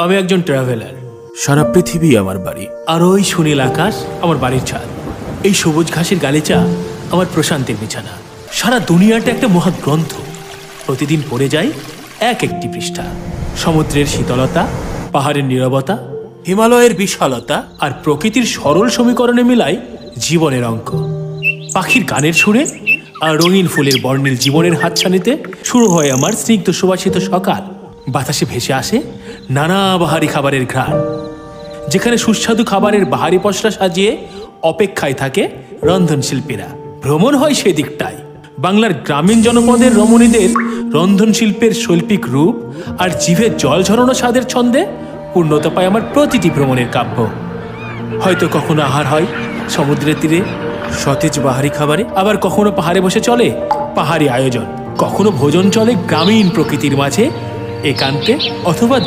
আমি একজন ট্রাভেলার। সারা পৃথিবী আমার বাড়ি, আর ওই সুনীল আকাশ আমার বাড়ির ছাদ। এই সবুজ ঘাসের গালিচা আমার প্রশান্তির বিছানা। সারা দুনিয়াটা একটা মহাগ্রন্থ, প্রতিদিন পড়ে যাই এক একটি পৃষ্ঠা। সমুদ্রের শীতলতা, পাহাড়ের নীরবতা, হিমালয়ের বিশালতা আর প্রকৃতির সরল সমীকরণে মিলায় জীবনের অঙ্ক। পাখির গানের সুরে আর রঙিন ফুলের বর্ণিল জীবনের হাতছানিতে শুরু হয় আমার স্নিগ্ধ সুবাসিত সকাল। বাতাসে ভেসে আসে নানা বাহারি খাবারের ঘ্রাণ, যেখানে সুস্বাদু খাবারের বাহারি পসরা সাজিয়ে অপেক্ষায় থাকে রন্ধনশিল্পীরা। ভ্রমণ হয় সেদিকটায়। বাংলার গ্রামীণ জনপদের রমণীদের রন্ধনশিল্পের শৈল্পিক রূপ আর জিভে জল ঝরানো স্বাদের ছন্দে পূর্ণতা পায় আমার প্রতিটি ভ্রমণের কাব্য। হয়তো কখনো আহার হয় সমুদ্রের তীরে সতেজ বাহারি খাবারে, আবার কখনো পাহাড়ে বসে চলে পাহাড়ি আয়োজন, কখনো ভোজন চলে গ্রামীণ প্রকৃতির মাঝে একান্তে, অথবা